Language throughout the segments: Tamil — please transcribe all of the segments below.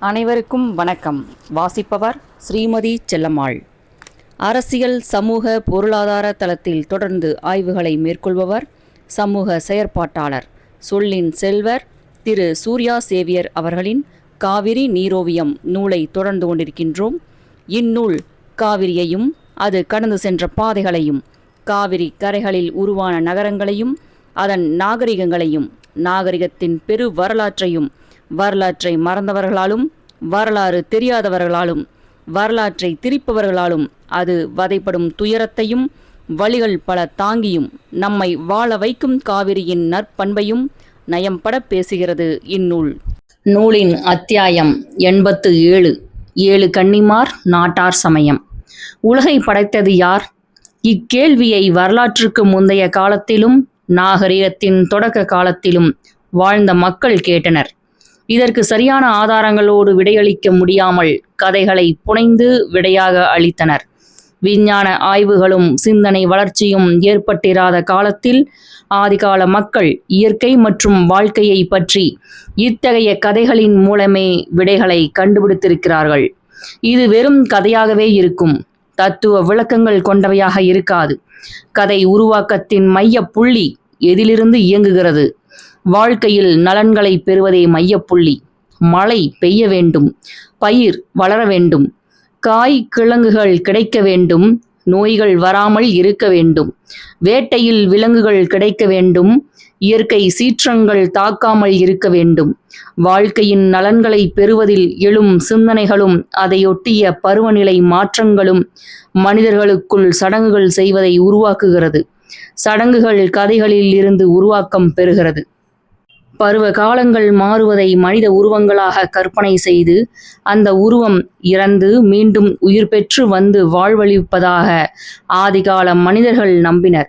அனைவருக்கும் வணக்கம். வாசிப்பவர் ஸ்ரீமதி செல்லம்மாள். அரசியல் சமூக பொருளாதார தளத்தில் தொடர்ந்து ஆய்வுகளை மேற்கொள்பவர் சமூக செயற்பாட்டாளர் சொல்லின் செல்வர் திரு சூர்யா சேவியர் அவர்களின் காவிரி நீரோவியம் நூலை தொடர்ந்து கொண்டிருக்கின்றோம். இந்நூல் காவிரியையும் அது கடந்து சென்ற பாதைகளையும், காவிரி கரைகளில் உருவான நகரங்களையும், அதன் நாகரிகங்களையும், நாகரிகத்தின் பெரு வரலாற்றையும், வரலாற்றை மறந்தவர்களாலும், வரலாறு தெரியாதவர்களாலும், வரலாற்றை திரிப்பவர்களாலும் அது வதைப்படும் துயரத்தையும் வழிகள் பல தாங்கியும் நம்மை வாழ வைக்கும் காவிரியின் நற்பண்பையும் நயம்பட பேசுகிறது இந்நூல். நூலின் அத்தியாயம் 87. 7 கன்னிமார் நாட்டார் சமயம். உலகை படைத்தது யார்? இக்கேள்வியை வரலாற்றுக்கு முந்தைய காலத்திலும் நாகரிகத்தின் தொடக்க காலத்திலும் வாழ்ந்த மக்கள் கேட்டனர். இதற்கு சரியான ஆதாரங்களோடு விடையளிக்க முடியாமல் கதைகளை புனைந்து விடையாக அளித்தனர். விஞ்ஞான ஆய்வுகளும் சிந்தனை வளர்ச்சியும் ஏற்பட்டிராத காலத்தில் ஆதிகால மக்கள் இயற்கை மற்றும் வாழ்க்கையை பற்றி இத்தகைய கதைகளின் மூலமே விடைகளை கண்டுபிடித்திருக்கிறார்கள். இது வெறும் கதையாகவே இருக்கும், தத்துவ விளக்கங்கள் கொண்டவையாக இருக்காது. கதை உருவாக்கத்தின் மைய புள்ளி எதிலிருந்து இயங்குகிறது? வாழ்க்கையில் நலன்களை பெறுவதே மையப்புள்ளி. மழை பெய்ய வேண்டும், பயிர் வளர வேண்டும், காய் கிழங்குகள் கிடைக்க வேண்டும், நோய்கள் வராமல் இருக்க வேண்டும், வேட்டையில் விலங்குகள் கிடைக்க வேண்டும், இயற்கை சீற்றங்கள் தாக்காமல் இருக்க வேண்டும். வாழ்க்கையின் நலன்களை பெறுவதில் எழும் சிந்தனைகளும் அதையொட்டிய பருவநிலை மாற்றங்களும் மனிதர்களுக்குள் சடங்குகள் செய்வதை உருவாக்குகிறது. சடங்குகள் கதைகளில் இருந்து உருவாக்கம் பெறுகிறது. பருவ காலங்கள் மாறுவதை மனித உருவங்களாக கற்பனை செய்து அந்த உருவம் இறந்து மீண்டும் உயிர் பெற்று வந்து வாழ்வளிப்பதாக ஆதிகால மனிதர்கள் நம்பினர்.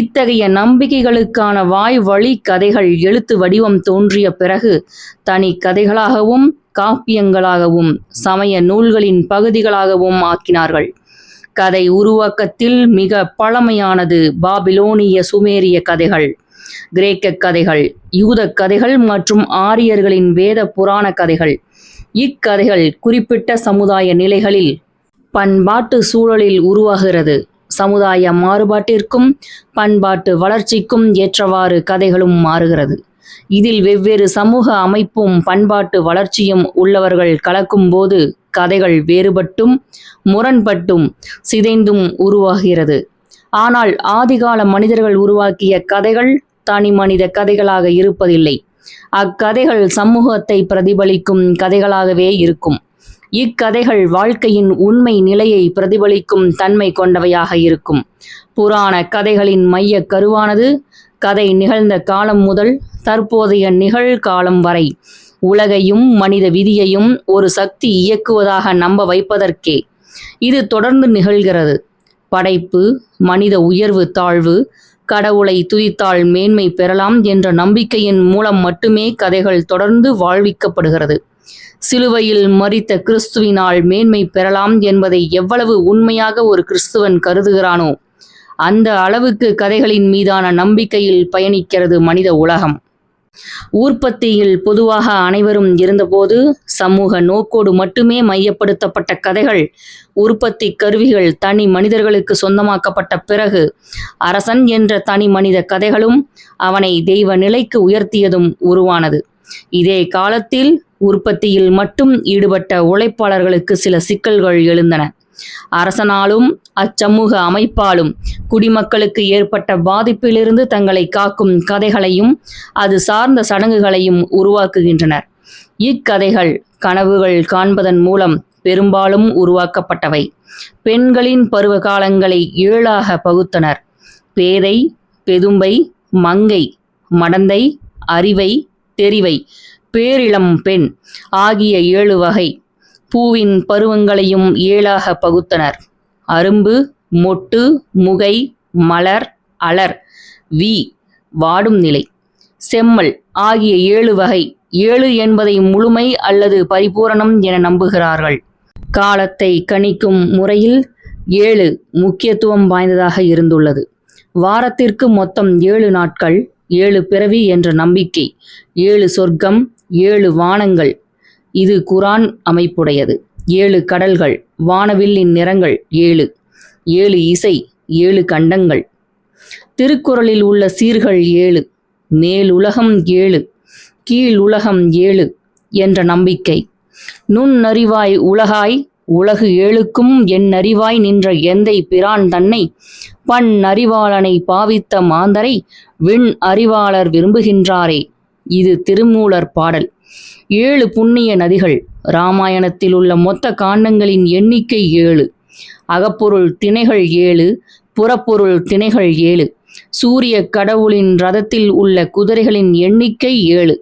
இத்தகைய நம்பிக்கைகளுக்கான வாய் வழி கதைகள் எழுத்து வடிவம் தோன்றிய பிறகு தனி கதைகளாகவும் காப்பியங்களாகவும் சமய நூல்களின் பகுதிகளாகவும் ஆக்கினார்கள். கதை உருவாக்கத்தில் மிக பழமையானது பாபிலோனிய சுமேரிய கதைகள், கிரேக்க கதைகள், யூத கதைகள் மற்றும் ஆரியர்களின் வேத புராண கதைகள். இக்கதைகள் குறிப்பிட்ட சமுதாய நிலைகளில் பண்பாட்டு சூழலில் உருவாகிறது. சமுதாய மாறுபாட்டிற்கும் பண்பாட்டு வளர்ச்சிக்கும் ஏற்றவாறு கதைகளும் மாறுகிறது. இதில் வெவ்வேறு சமூக அமைப்பும் பண்பாட்டு வளர்ச்சியும் உள்ளவர்கள் கலக்கும்போது கதைகள் வேறுபட்டும் முரண்பட்டும் சிதைந்தும் உருவாகிறது. ஆனால் ஆதிகால மனிதர்கள் உருவாக்கிய கதைகள் தனி மனித கதைகளாக இருப்பதில்லை. அக்கதைகள் சமூகத்தை பிரதிபலிக்கும் கதைகளாகவே இருக்கும். இக்கதைகள் வாழ்க்கையின் உண்மை நிலையை பிரதிபலிக்கும் தன்மை கொண்டவையாக இருக்கும். புராண கதைகளின் மைய கருவானது கதை நிகழ்ந்த காலம் முதல் தற்போதைய நிகழ்காலம் வரை உலகையும் மனித விதியையும் ஒரு சக்தி இயக்குவதாக நம்ப வைப்பதற்கே. இது தொடர்ந்து நிகழ்கிறது. படைப்பு, மனித உயர்வு தாழ்வு, கடவுளை துதித்தால் மேன்மை பெறலாம் என்ற நம்பிக்கையின் மூலம் மட்டுமே கதைகள் தொடர்ந்து வாழ்விக்கப்படுகிறது. சிலுவையில் மரித்த கிறிஸ்துவினால் மேன்மை பெறலாம் என்பதை எவ்வளவு உண்மையாக ஒரு கிறிஸ்துவன் கருதுகிறானோ அந்த அளவுக்கு கதைகளின் மீதான நம்பிக்கையில் பயணிக்கிறது மனித உலகம். உற்பத்தியில் பொதுவாக அனைவரும் இருந்தபோது சமூக நோக்கோடு மட்டுமே மையப்படுத்தப்பட்ட கதைகள், உற்பத்தி கருவிகள் தனி மனிதர்களுக்கு சொந்தமாக்கப்பட்ட பிறகு அரசன் என்ற தனி மனித கதைகளும் அவனை தெய்வ நிலைக்கு உயர்த்தியதும் உருவானது. இதே காலத்தில் உற்பத்தியில் மட்டும் ஈடுபட்ட உழைப்பாளர்களுக்கு சில சிக்கல்கள் எழுந்தன. அரசனாலும் அச்சமூக அமைப்பாலும் குடிமக்களுக்கு ஏற்பட்ட பாதிப்பிலிருந்து தங்களை காக்கும் கதைகளையும் அது சார்ந்த சடங்குகளையும் உருவாக்குகின்றனர். இக்கதைகள் கனவுகள் காண்பதன் மூலம் பெரும்பாலும் உருவாக்கப்பட்டவை. பெண்களின் பருவ காலங்களை 7ஆக பகுத்தனர். பேதை, பெதும்பை, மங்கை, மடந்தை, அறிவை, தெரிவை, பேரிளம் பெண் ஆகிய 7 வகை. பூவின் பருவங்களையும் 7ஆக பகுத்தனர். அரும்பு, மொட்டு, முகை, மலர், அலர், வி வாடும் நிலை, செம்மல் ஆகிய 7 வகை. 7 என்பதை முழுமை அல்லது பரிபூரணம் என நம்புகிறார்கள். காலத்தை கணிக்கும் முறையில் 7 முக்கியத்துவம் வாய்ந்ததாக இருந்துள்ளது. வாரத்திற்கு மொத்தம் 7 நாட்கள், 7 பிறவி என்ற நம்பிக்கை, 7 சொர்க்கம், 7 வானங்கள், இது குரான் அமைப்புடையது. 7 கடல்கள், வானவில்லின் நிறங்கள் 7, 7 இசை, 7 கண்டங்கள். திருக்குறளில் உள்ள சீர்கள் 7, மேலுலகம் 7, கீழுலகம் 7 என்ற நம்பிக்கை. நுண்ணறிவாய் உலகாய் உலகு 7க்கும் எண்ணறிவாய் நின்ற எந்தை பிரான் தன்னை பன்னறிவாளனை பாவித்த மாந்தரை விண் அறிவாளர் விரும்புகின்றாரே. இது திருமூலர் பாடல். 7 புண்ணிய நதிகள். இராமாயணத்தில் உள்ள மொத்த காண்டங்களின் எண்ணிக்கை 7. அகப்பொருள் திணைகள் 7, புறப்பொருள் திணைகள் 7. சூரிய கடவுளின் ரதத்தில் உள்ள குதிரைகளின் எண்ணிக்கை 7.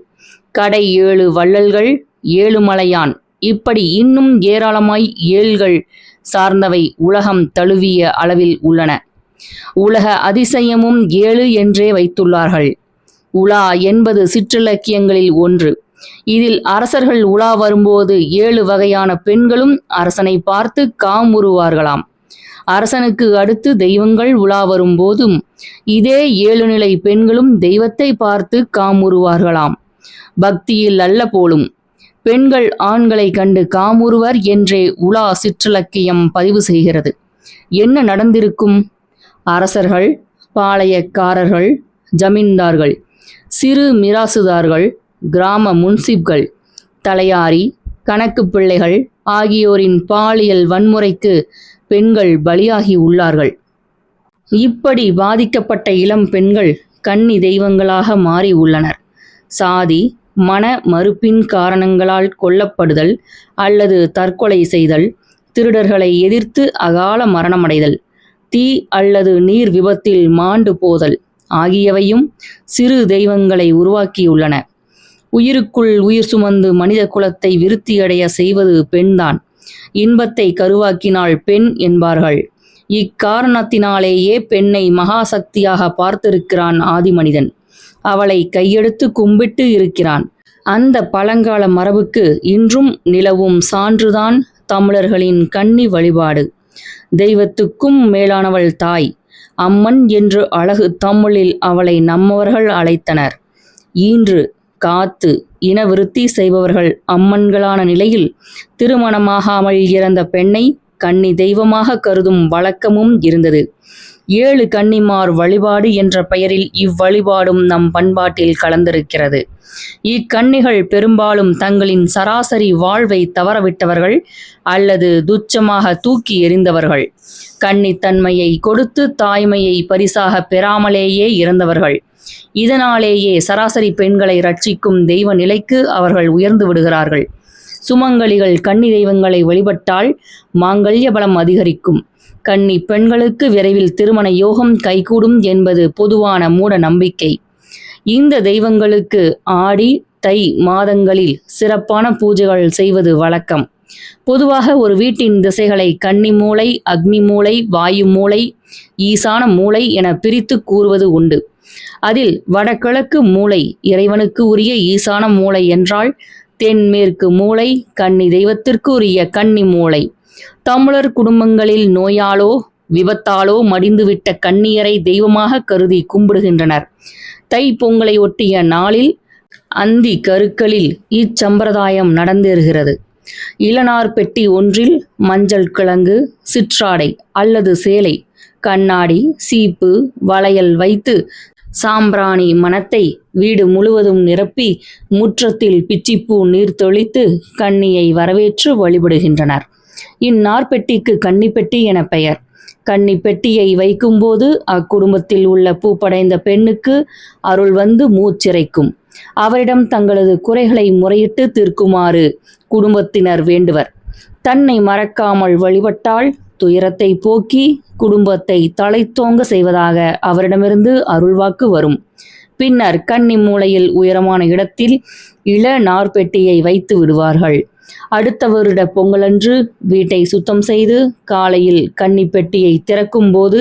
கடை 7 வள்ளல்கள், 7 மலையான், இப்படி இன்னும் ஏராளமாய் ஏழ்கள் சார்ந்தவை உலகம் தழுவிய அளவில் உள்ளன. உலக அதிசயமும் 7 என்றே வைத்துள்ளார்கள். உலா என்பது சிற்றிலக்கியங்களில் ஒன்று. இதில் அரசர்கள் உலா வரும்போது 7 வகையான பெண்களும் அரசனை பார்த்து காமுறுவார்களாம். அரசனுக்கு அடுத்து தெய்வங்கள் உலா வரும்போதும் இதே 7 நிலை பெண்களும் தெய்வத்தை பார்த்து காமுறுவார்களாம். பக்தியில் அல்ல போலும். பெண்கள் ஆண்களை கண்டு காமுறுவர் என்றே உலா சிற்றிலக்கியம் பதிவு செய்கிறது. என்ன நடந்திருக்கும்? அரசர்கள், பாளையக்காரர்கள், ஜமீன்தார்கள், சிறு மிராசுதார்கள், கிராம முன்சிப்கள், தலையாரி, கணக்கு பிள்ளைகள் ஆகியோரின் பாலியல் வன்முறைக்கு பெண்கள் பலியாகி உள்ளார்கள். இப்படி பாதிக்கப்பட்ட இளம் பெண்கள் கன்னி தெய்வங்களாக மாறி உள்ளனர். சாதி, மன மறுப்பின் காரணங்களால் கொல்லப்படுதல் அல்லது தற்கொலை செய்தல், திருடர்களை எதிர்த்து அகால மரணமடைதல், தீ அல்லது நீர் விபத்தில் மாண்டு போதல் ஆகியவையும் சிறு தெய்வங்களை உருவாக்கியுள்ளன. உயிருக்குள் உயிர் சுமந்து மனித குலத்தை விருத்தியடைய செய்வது பெண்தான். இன்பத்தை கருவாக்கினாள் பெண் என்பார்கள். இக்காரணத்தினாலேயே பெண்ணை மகாசக்தியாக பார்த்திருக்கிறான் ஆதிமனிதன். அவளை கையெடுத்து கும்பிட்டு இருக்கிறான். அந்த பழங்கால மரபுக்கு இன்றும் நிலவும் சான்றுதான் தமிழர்களின் கன்னி வழிபாடு. தெய்வத்துக்கும் மேலானவள் தாய், அம்மன் என்று அழகு தமிழில் அவளை நம்மவர்கள் அழைத்தனர். ஈன்று காத்து இனவிருத்தி செய்பவர்கள் அம்மன்களான நிலையில் திருமணமாகாமல் இறந்த பெண்ணை கன்னி தெய்வமாக கருதும் வழக்கமும் இருந்தது. 7 கன்னிமார் வழிபாடு என்ற பெயரில் இவ்வழிபாடும் நம் பண்பாட்டில் கலந்திருக்கிறது. இக்கன்னிகள் பெரும்பாலும் தங்களின் சராசரி வாழ்வை தவறவிட்டவர்கள் அல்லது துச்சமாக தூக்கி எறிந்தவர்கள். கன்னித்தன்மையை கொடுத்து தாய்மையை பரிசாக பெறாமலேயே இறந்தவர்கள். இதனாலேயே சராசரி பெண்களை ரட்சிக்கும் தெய்வ நிலைக்கு அவர்கள் உயர்ந்து விடுகிறார்கள். சுமங்கலிகள் கன்னி தெய்வங்களை வழிபட்டால் மாங்கல்ய பலம் அதிகரிக்கும். கன்னி பெண்களுக்கு விரைவில் திருமண யோகம் கைகூடும் என்பது பொதுவான மூட நம்பிக்கை. இந்த தெய்வங்களுக்கு ஆடி, தை மாதங்களில் சிறப்பான பூஜைகள் செய்வது வழக்கம். பொதுவாக ஒரு வீட்டின் திசைகளை கன்னி மூலை, அக்னி மூலை, வாயு மூலை, ஈசான மூலை என பிரித்து கூறுவது உண்டு. அதில் வடகிழக்கு மூலை இறைவனுக்கு உரிய ஈசான மூலை என்றால், தென்மேற்கு மூலை கன்னி தெய்வத்திற்கு உரிய கன்னி மூலை. தமிழர் குடும்பங்களில் நோயாலோ விபத்தாலோ மடிந்துவிட்ட கன்னியரை தெய்வமாக கருதி கும்பிடுகின்றனர். தை பொங்கலை ஒட்டிய நாளில் அந்தி கருக்களில் இச்சம்பிரதாயம் நடந்தேறுகிறது. இளநார் பெட்டி ஒன்றில் மஞ்சள் கிழங்கு, சிற்றாடை அல்லது சேலை, கண்ணாடி, சீப்பு, வளையல் வைத்து சாம்பிராணி மணத்தை வீடு முழுவதும் நிரப்பி முற்றத்தில் பிச்சிப்பூ நீர் தெளித்து கன்னியை வரவேற்று வழிபடுகின்றனர். இந்நார்பெட்டிக்கு கன்னிப்பெட்டி என பெயர். கன்னிப்பெட்டியை வைக்கும்போது அக்குடும்பத்தில் உள்ள பூப்படைந்த பெண்ணுக்கு அருள் வந்து மூச்சிறைக்கும். அவரிடம் தங்களது குறைகளை முறையிட்டு தீர்க்குமாறு குடும்பத்தினர் வேண்டுவர். தன்னை மறக்காமல் வழிபட்டால் துயரத்தை போக்கி குடும்பத்தை தழைத்தோங்க செய்வதாக அவரிடமிருந்து அருள்வாக்கு வரும். பின்னர் கன்னி மூலையில் உயரமான இடத்தில் இள நார்பெட்டியை வைத்து விடுவார்கள். அடுத்த வருட பொங்கலன்று வீட்டை சுத்தம் செய்து காலையில் கன்னிப்பெட்டியை திறக்கும் போது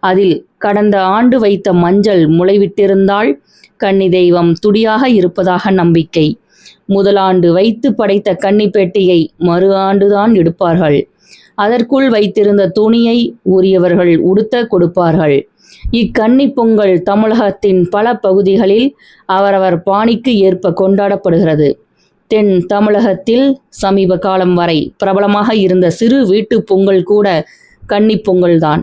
அதில் கடந்த ஆண்டு வைத்த மஞ்சள் முளைவிட்டிருந்தால் கன்னி தெய்வம் துடியாக இருப்பதாக நம்பிக்கை. முதலாண்டு வைத்து படைத்த கன்னிப்பெட்டியை மறு ஆண்டுதான் எடுப்பார்கள். அதற்குள் வைத்திருந்த துணியை உரியவர்கள் உடுத்த கொடுப்பார்கள். இக்கன்னி பொங்கல் தமிழகத்தின் பல பகுதிகளில் அவரவர் பாணிக்கு ஏற்ப கொண்டாடப்படுகிறது. தென் தமிழகத்தில் சமீப காலம் வரை பிரபலமாக இருந்த சிறு வீட்டு பொங்கல் கூட கன்னி பொங்கல்தான்.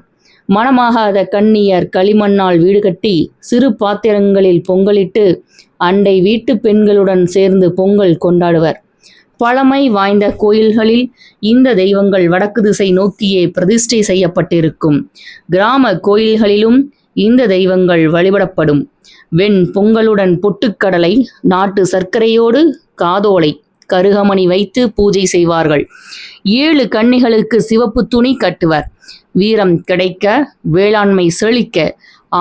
மணமாகாத கன்னியர் களிமண்ணால் வீடு கட்டி சிறு பாத்திரங்களில் பொங்கலிட்டு அண்டை வீட்டு பெண்களுடன் சேர்ந்து பொங்கல் கொண்டாடுவர். பழமை வாய்ந்த கோயில்களில் இந்த தெய்வங்கள் வடக்கு திசை நோக்கியே பிரதிஷ்டை செய்யப்பட்டிருக்கும். கிராம கோயில்களிலும் இந்த தெய்வங்கள் வழிபடப்படும். வெண் பொங்கலுடன் பொட்டுக்கடலை, நாட்டு சர்க்கரையோடு காதோலை, கருகமணி வைத்து பூஜை செய்வார்கள். 7 கன்னிகளுக்கு சிவப்பு துணி கட்டுவர். வீரம் கிடைக்க, வேளாண்மை செழிக்க,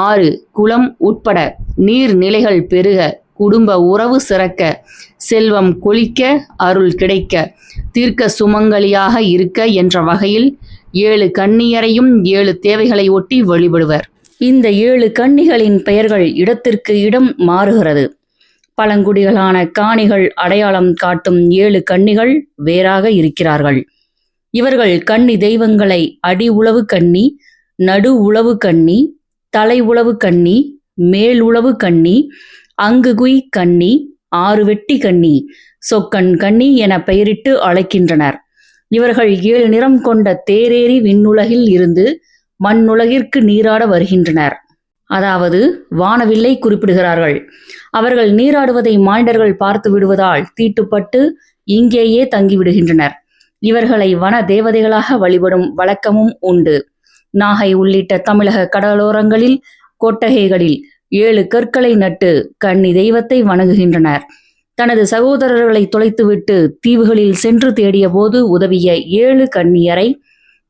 6 குளம் உட்பட நீர்நிலைகள் பெருக, குடும்ப உறவு சிறக்க, செல்வம் கொழிக்க, அருள் கிடைக்க, தீர்க்க சுமங்கலியாக இருக்க என்ற வகையில் 7 கன்னியரையும் 7 தேவைகளை ஒட்டி வழிபடுவர். இந்த 7 கன்னிகளின் பெயர்கள் இடத்திற்கு இடம் மாறுகிறது. பழங்குடிகளான காணிகள் அடையாளம் காட்டும் 7 கன்னிகள் வேறாக இருக்கிறார்கள். இவர்கள் கன்னி தெய்வங்களை அடி உளவு கன்னி, நடு உளவு கன்னி, தலை உளவு கன்னி, மேல் உளவு கன்னி, அங்குகுய் கன்னி, 6 வெட்டி கன்னி, சொக்கன் கன்னி என பெயரிட்டு அழைக்கின்றனர். இவர்கள் 7 நிறம் கொண்ட தேரேறி விண்ணுலகில் இருந்து மண்ணுலகிற்கு நீராட வருகின்றனர். அதாவது வானவில்லை குறிப்பிடுகிறார்கள். அவர்கள் நீராடுவதை மாண்டர்கள் பார்த்து விடுவதால் தீட்டுப்பட்டு இங்கேயே தங்கிவிடுகின்றனர். இவர்களை வன தேவதைகளாக வழிபடும் வழக்கமும் உண்டு. நாகை உள்ளிட்ட தமிழக கடலோரங்களில் கொட்டகைகளில் 7 கற்களை நட்டு கன்னி தெய்வத்தை வணங்குகின்றனர். தனது சகோதரர்களை தொலைத்துவிட்டு தீவுகளில் சென்று தேடிய போது உதவிய 7 கன்னியரை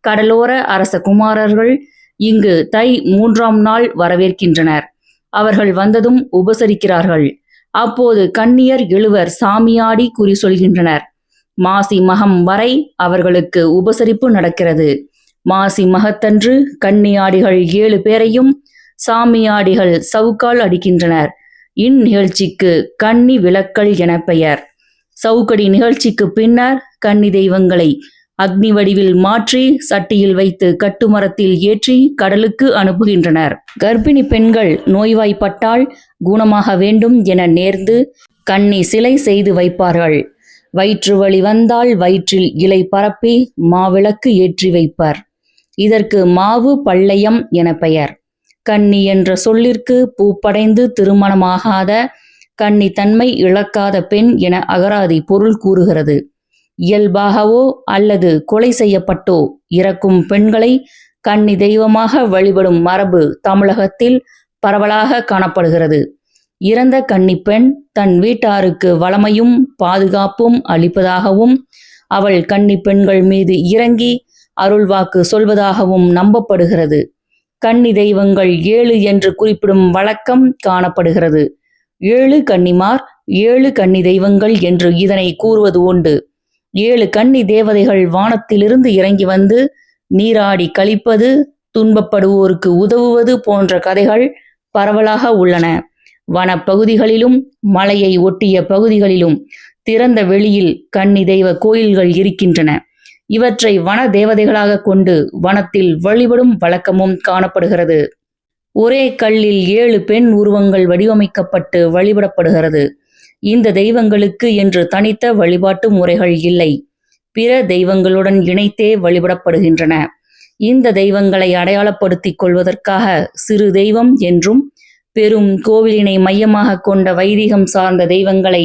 கடலோர அரச குமாரர்கள் இங்கு தை 3ஆம் நாள் வரவேற்கின்றனர். அவர்கள் வந்ததும் உபசரிக்கிறார்கள். அப்போது கன்னியர் எழுவர் சாமியாடி குறி சொல்கின்றனர். மாசி மகம் வரை அவர்களுக்கு உபசரிப்பு நடக்கிறது. மாசி மகத்தன்று கன்னியாடிகள் 7 பேரையும் சாமியாடிகள் சவுக்கால் அடிக்கின்றனர். இந்நிகழ்ச்சிக்கு கன்னி விளக்கல் என பெயர். சவுக்கடி நிகழ்ச்சிக்கு பின்னர் கன்னி தெய்வங்களை அக்னி வடிவில் மாற்றி சட்டியில் வைத்து கட்டுமரத்தில் ஏற்றி கடலுக்கு அனுப்புகின்றனர். கர்ப்பிணி பெண்கள் நோய்வாய்ப்பட்டால் குணமாக வேண்டும் என நேர்ந்து கன்னி சிலை செய்து வைப்பார்கள். வயிற்று வலி வந்தால் வயிற்றில் இலை பரப்பி மாவிளக்கு ஏற்றி வைப்பர். இதற்கு மாவு பள்ளையம் என பெயர். கன்னி என்ற சொல்லிற்கு பூப்படைந்து திருமணமாகாத, கன்னி தன்மை இழக்காத பெண் என அகராதி பொருள் கூறுகிறது. இயல்பாகவோ அல்லது கொலை செய்யப்பட்டோ இறக்கும் பெண்களை கன்னி தெய்வமாக வழிபடும் மரபு தமிழகத்தில் பரவலாக காணப்படுகிறது. இறந்த கன்னிப்பெண் தன் வீட்டாருக்கு வளமையும் பாதுகாப்பும் அளிப்பதாகவும் அவள் கன்னி பெண்கள் மீது இறங்கி அருள்வாக்கு சொல்வதாகவும் நம்பப்படுகிறது. கன்னி தெய்வங்கள் 7 என்று குறிப்பிடும் வழக்கம் காணப்படுகிறது. 7 கன்னிமார், 7 கன்னி தெய்வங்கள் என்று இதனை கூறுவது உண்டு. 7 கன்னி தேவதைகள் வானத்திலிருந்து இறங்கி வந்து நீராடி கழிப்பது, துன்பப்படுவோருக்கு உதவுவது போன்ற கதைகள் பரவலாக உள்ளன. வனப்பகுதிகளிலும் மலையை ஒட்டிய பகுதிகளிலும் திறந்த வெளியில் கன்னி தெய்வ கோயில்கள் இருக்கின்றன. இவற்றை வன தேவதைகளாக கொண்டு வனத்தில் வழிபடும் வழக்கமும் காணப்படுகிறது. ஒரே கல்லில் 7 பெண் உருவங்கள் வடிவமைக்கப்பட்டு வழிபடப்படுகிறது. இந்த தெய்வங்களுக்கு என்று தனித்த வழிபாட்டு முறைகள் இல்லை. பிற தெய்வங்களுடன் இணைத்தே வழிபடப்படுகின்றன. இந்த தெய்வங்களை அடையாளப்படுத்திக் கொள்வதற்காக சிறு தெய்வம் என்றும், பெரும் கோவிலினை மையமாக கொண்ட வைதிகம் சார்ந்த தெய்வங்களை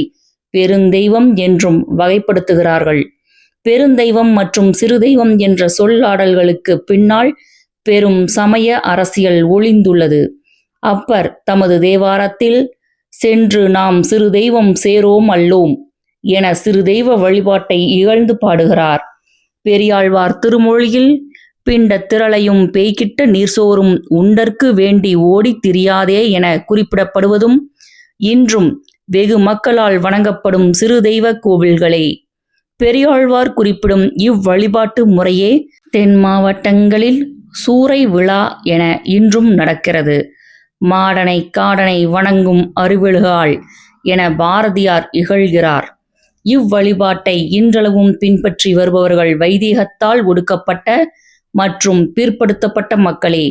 பெருந்தெய்வம் என்றும் வகைப்படுத்துகிறார்கள். பெருந்தெய்வம் மற்றும் சிறு தெய்வம் என்ற சொல்லாடல்களுக்கு பின்னால் பெரும் சமய அரசியல் ஒளிந்துள்ளது. அப்பர் தமது தேவாரத்தில் சென்று நாம் சிறு தெய்வம் சேரோம் அல்லோம் என சிறு தெய்வ வழிபாட்டை இகழ்ந்து பாடுகிறார். பெரியாழ்வார் திருமொழியில் பிண்ட திரளையும் பேய்கிட்ட நீர்சோறும் உண்டற்கு வேண்டி ஓடித் திரியாதே என குறிப்பிடப்படுவதும் இன்றும் வெகு மக்களால் வணங்கப்படும் சிறு தெய்வ கோவில்களே. பெரியாழ்வார் குறிப்பிடும் இவ்வழிபாட்டு முறையே தென் மாவட்டங்களில் சூறை விழா என இன்றும் நடக்கிறது. மாடனை காடனை வணங்கும் அறிவெழுகாள் என பாரதியார் இகழ்கிறார். இவ்வழிபாட்டை இன்றளவும் பின்பற்றி வருபவர்கள் வைதீகத்தால் ஒடுக்கப்பட்ட மற்றும் பிற்படுத்தப்பட்ட மக்களே.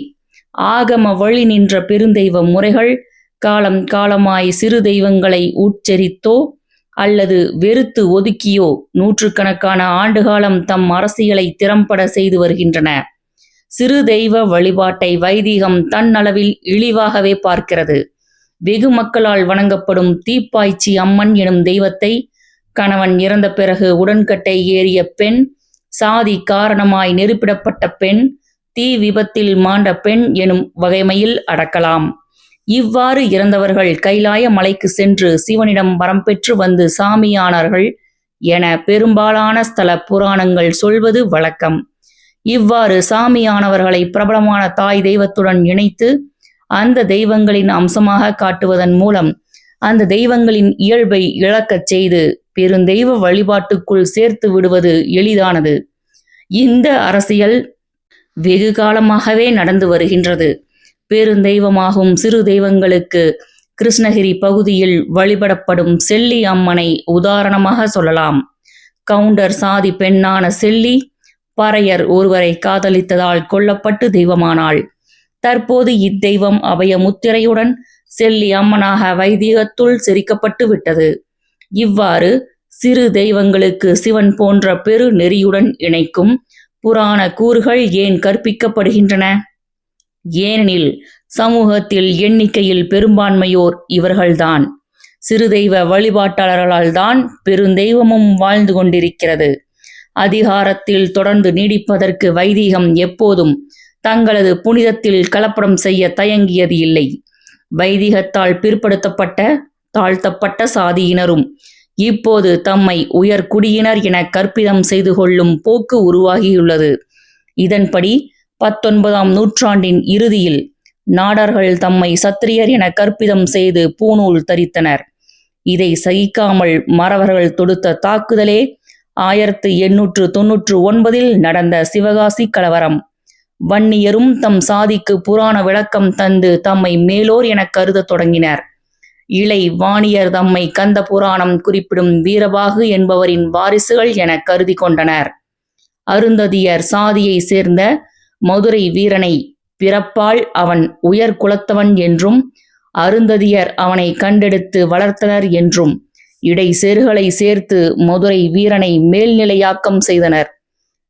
ஆகம வழி நின்ற பெருந்தெய்வ முறைகள் காலம் காலமாய் சிறு தெய்வங்களை உச்சரித்தோ அல்லது வெறுத்து ஒதுக்கியோ நூற்றுக்கணக்கான ஆண்டுகாலம் தம் அரசியலை திறம்பட செய்து வருகின்றன. சிறு தெய்வ வழிபாட்டை வைதீகம் தன்னளவில் இழிவாகவே பார்க்கிறது. வெகு மக்களால் வணங்கப்படும் தீப்பாய்ச்சி அம்மன் எனும் தெய்வத்தை கணவன் இறந்த பிறகு உடன்கட்டை ஏறிய பெண், சாதி காரணமாய் நெருப்பிடப்பட்ட பெண், தீ விபத்தில் மாண்ட பெண் எனும் வகைமையில் அடக்கலாம். இவ்வாறு இறந்தவர்கள் கைலாய மலைக்கு சென்று சிவனிடம் வரம் பெற்று வந்து சாமியானார்கள் என பெரும்பாலான ஸ்தல புராணங்கள் சொல்வது வழக்கம். இவ்வாறு சாமியானவர்களை பிரபலமான தாய் தெய்வத்துடன் இணைத்து அந்த தெய்வங்களின் அம்சமாக காட்டுவதன் மூலம் அந்த தெய்வங்களின் இயல்பை இழக்கச் செய்து பெருந்தெய்வ வழிபாட்டுக்குள் சேர்த்து விடுவது எளிதானது. இந்த அரசியல் வெகு காலமாகவே நடந்து வருகின்றது. பெருந்தெய்வமாகும் சிறு தெய்வங்களுக்கு கிருஷ்ணகிரி பகுதியில் வழிபடப்படும் செல்லி அம்மனை உதாரணமாக சொல்லலாம். கவுண்டர் சாதி பெண்ணான செல்லி பறையர் ஒருவரை காதலித்ததால் கொல்லப்பட்டு தெய்வமானாள். தற்போது இத்தெய்வம் அபய முத்திரையுடன் செல்லி அம்மனாக வைதீகத்துள் செரிக்கப்பட்டு விட்டது. இவ்வாறு சிறு தெய்வங்களுக்கு சிவன் போன்ற பெரு நெறியுடன் இணைக்கும் புராண கூறுகள் ஏன் கற்பிக்கப்படுகின்றன? ஏனெனில் சமூகத்தில் எண்ணிக்கையில் பெரும்பான்மையோர் இவர்கள்தான். சிறு தெய்வ வழிபாட்டாளர்களால் தான் பெருந்தெய்வமும் வாழ்ந்து கொண்டிருக்கிறது. அதிகாரத்தில் தொடர்ந்து நீடிப்பதற்கு வைதீகம் எப்போதும் தங்களது புனிதத்தில் கலப்படம் செய்ய தயங்கியது இல்லை. வைதீகத்தால் பிற்படுத்தப்பட்ட தாழ்த்தப்பட்ட சாதியினரும் இப்போது தம்மை உயர்குடியினர் என கற்பிதம் செய்து கொள்ளும் போக்கு உருவாகியுள்ளது. இதன்படி 19ஆம் நூற்றாண்டின் இறுதியில் நாடார்கள் தம்மை சத்திரியர் என கற்பிதம் செய்து பூணூல் தரித்தனர். இதை சகிக்காமல் மறவர்கள் தொடுத்த தாக்குதலே 1899 நடந்த சிவகாசி கலவரம். வன்னியரும் தம் சாதிக்கு புராண விளக்கம் தந்து தம்மை மேலோர் என கருத தொடங்கினர். இளை வாணியர் தம்மை கந்த புராணம் குறிப்பிடும் வீரபாகு என்பவரின் வாரிசுகள் என கருதி கொண்டனர். அருந்ததியர் சாதியை சேர்ந்த மதுரை வீரனை பிறப்பால் அவன் உயர் குலத்தவன் என்றும், அருந்ததியர் அவனை கண்டெடுத்து வளர்த்தனர் என்றும் இடைசேறுகளை சேர்த்து மதுரை வீரனை மேல்நிலையாக்கம் செய்தனர்.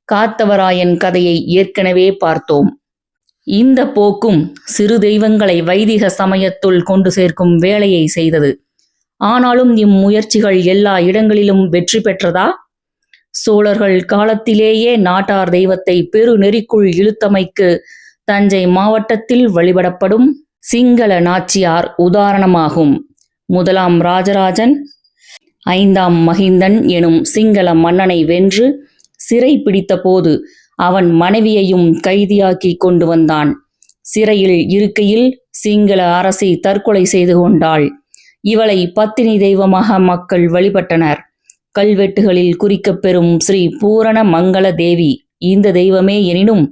காத்தவராயன் கதையை ஏற்கனவே பார்த்தோம். இந்த போக்கும் சிறு தெய்வங்களை வைதிக சமயத்துள் கொண்டு சேர்க்கும் வேலையை செய்தது. ஆனாலும் இம்முயற்சிகள் எல்லா இடங்களிலும் வெற்றி பெற்றதா? சோழர்கள் காலத்திலேயே நாட்டார் தெய்வத்தை பெரு நெறிக்குள் இழுத்தமைக்கு தஞ்சை மாவட்டத்தில் வழிபடப்படும் சிங்கள நாச்சியார் உதாரணமாகும். 1ஆம் ராஜராஜன் 5ஆம் மகிந்தன் எனும் சிங்கள மன்னனை வென்று சிறை பிடித்த போது அவன் மனைவியையும் கைதியாக்கி கொண்டு வந்தான். சிறையில் இருக்கையில் சிங்கள அரசி தற்கொலை செய்து கொண்டாள். இவளை பத்தினி தெய்வமாக மக்கள் வழிபட்டனர். கல்வெட்டுகளில் குறிக்கப்பெறும் ஸ்ரீ பூரண மங்கள தேவி இந்த தெய்வமே எனினும்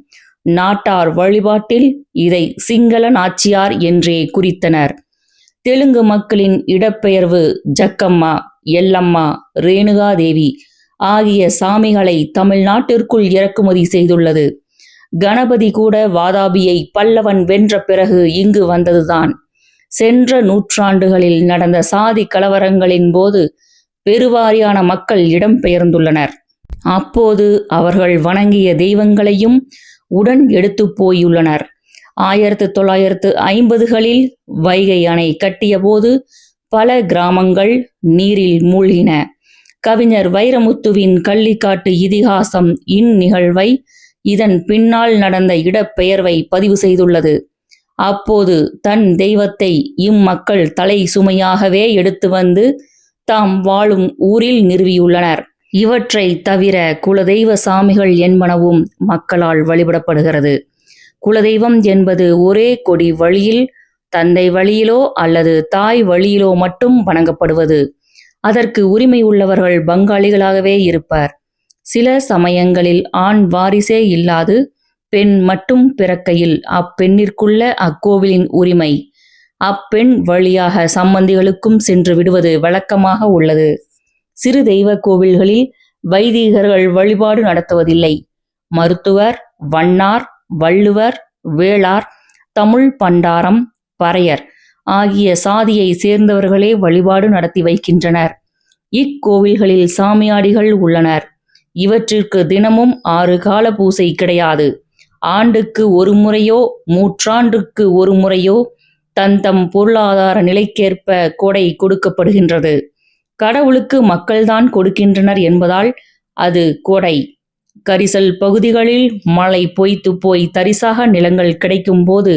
நாட்டார் வழிபாட்டில் இதை சிங்கள நாச்சியார் என்றே குறித்தனர். தெலுங்கு மக்களின் இடப்பெயர்வு ஜக்கம்மா, எல்லம்மா, ரேணுகாதேவி ஆகிய சாமிகளை தமிழ்நாட்டிற்குள் இறக்குமதி செய்துள்ளது. கணபதி கூட வாதாபியை பல்லவன் வென்ற பிறகு இங்கு வந்ததுதான். சென்ற நூற்றாண்டுகளில் நடந்த சாதி கலவரங்களின் போது பெருவாரியான மக்கள் இடம்பெயர்ந்துள்ளனர். அப்போது அவர்கள் வணங்கிய தெய்வங்களையும் உடன் எடுத்து போயுள்ளனர். 1950களில் வைகை அணை கட்டிய போது பல கிராமங்கள் நீரில் மூழ்கின. கவிஞர் வைரமுத்துவின் கள்ளிக்காட்டு இதிகாசம் இந்நிகழ்வை, இதன் பின்னால் நடந்த இடப்பெயர்வை பதிவு செய்துள்ளது. அப்போது தன் தெய்வத்தை இம்மக்கள் தலை சுமையாகவே எடுத்து வந்து தாம் வாழும் ஊரில் நிறுவியுள்ளனர். இவற்றை தவிர குலதெய்வ சாமிகள் என்பனவும் மக்களால் வழிபடப்படுகிறது. குலதெய்வம் என்பது ஒரே கொடி வழியில், தந்தை வழியிலோ அல்லது தாய் வழியிலோ மட்டும் வணங்கப்படுவது. அதற்கு உரிமை உள்ளவர்கள் பங்காளிகளாகவே இருப்பர். சில சமயங்களில் ஆண் வாரிசே இல்லாது பெண் மட்டும் பிறக்கையில் அப்பெண்ணிற்குள்ள அக்கோவிலின் உரிமை அப்பெண் வழியாக சம்பந்திகளுக்கும் சென்று விடுவது வழக்கமாக உள்ளது. சிறு தெய்வ கோவில்களில் வைதிகர்கள் வழிபாடு நடத்துவதில்லை. மருத்துவர், வண்ணார், வள்ளுவர், வேளார், தமிழ் பண்டாரம், பறையர் ஆகிய சாதியை சேர்ந்தவர்களே வழிபாடு நடத்தி வைக்கின்றனர். இக்கோவில்களில் சாமியாடிகள் உள்ளனர். இவற்றிற்கு தினமும் 6 கால பூசை கிடையாது. ஆண்டுக்கு ஒரு முறையோ 3 ஒரு முறையோ தந்தம் பொருளாதார நிலைக்கேற்ப கொடை கொடுக்கப்படுகின்றது. கடவுளுக்கு மக்கள்தான் கொடுக்கின்றனர் என்பதால் அது கொடை. கரிசல் பகுதிகளில் மழை பொய்த்து போய் தரிசாக நிலங்கள் கிடைக்கும் போது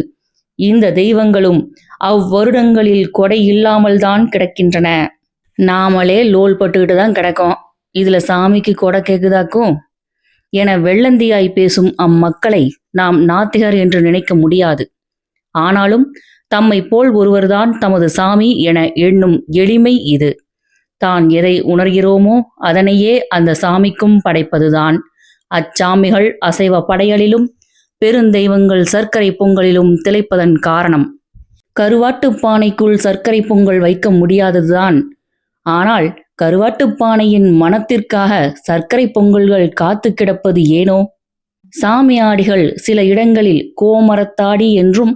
இந்த தெய்வங்களும் அவ்வருடங்களில் கொடை இல்லாமல் தான் கிடக்கின்றன. நாமளே லோல் பட்டுக்கிட்டு தான் கிடக்கோம், இதுல சாமிக்கு கொடை கேக்குதாக்கும் என வெள்ளந்தியாய் பேசும் அம்மக்களை நாம் நாத்திகர் என்று நினைக்க முடியாது. ஆனாலும் தம்மை போல் ஒருவர்தான் தமது சாமி என எண்ணும் எளிமை இது. தான் எதை உணர்கிறோமோ அதனையே அந்த சாமிக்கும் படைப்பதுதான் அச்சாமிகள் அசைவ படையலிலும் பெருந்தெய்வங்கள் சர்க்கரை பொங்கலிலும் திளைப்பதன் காரணம். கருவாட்டு பானைக்குள் சர்க்கரை பொங்கல் வைக்க முடியாததுதான். ஆனால் கருவாட்டு பானையின் மனத்திற்காக சர்க்கரை பொங்கல்கள் காத்து கிடப்பது ஏனோ? சாமியாடிகள் சில இடங்களில் கோமரத்தாடி என்றும்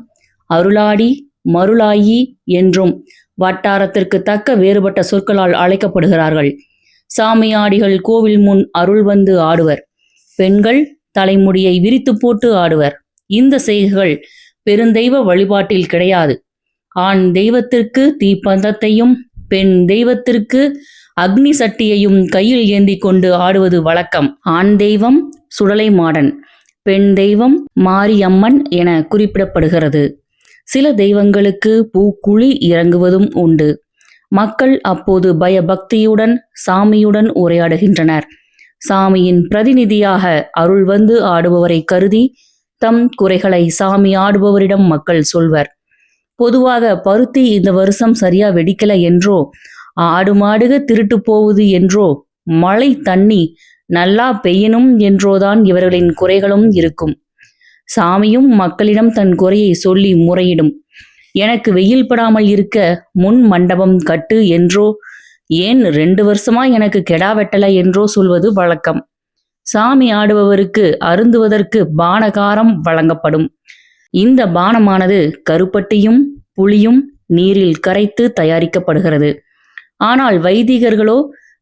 அருளாடி மருளாயி என்றும் வட்டாரத்திற்கு தக்க வேறுபட்ட சொற்களால் அழைக்கப்படுகிறார்கள். சாமியாடிகள் கோவில் முன் அருள் வந்து ஆடுவர். பெண்கள் தலைமுடியை விரித்து போட்டு ஆடுவர். இந்த செய்கைகள் பெருந்தெய்வ வழிபாட்டில் கிடையாது. ஆண் தெய்வத்திற்கு தீப்பந்தத்தையும் பெண் தெய்வத்திற்கு அக்னி சட்டியையும் கையில் ஏந்தி கொண்டு ஆடுவது வழக்கம். ஆண் தெய்வம் சுடலை மாடன், பெண் தெய்வம் மாரியம்மன் என குறிப்பிடப்படுகிறது. சில தெய்வங்களுக்கு பூக்குழி இறங்குவதும் உண்டு. மக்கள் அப்போது பயபக்தியுடன் சாமியுடன் உரையாடுகின்றனர். சாமியின் பிரதிநிதியாக அருள் வந்து ஆடுபவரை கருதி தம் குறைகளை சாமி ஆடுபவரிடம் மக்கள் சொல்வர். பொதுவாக பருத்தி இந்த வருஷம் சரியா வெடிக்கல என்றோ, ஆடு மாடுக திருட்டு போகுது என்றோ, மழை தண்ணி நல்லா பெய்யணும் என்றோதான் இவர்களின் குறைகளும் இருக்கும். சாமியும் மக்களிடம் தன் குறையை சொல்லி முறையிடும். எனக்கு வெயில் படாமல் இருக்க முன் மண்டபம் கட்டு என்றோ, ஏன் 2 வருஷமா எனக்கு கெடா வெட்டல என்றோ சொல்வது வழக்கம். சாமி ஆடுபவருக்கு அருந்துவதற்கு பானகாரம் வழங்கப்படும். இந்த பானமானது கருப்பட்டியும் புளியும் நீரில் கரைத்து தயாரிக்கப்படுகிறது. ஆனால் வைதிகர்களோ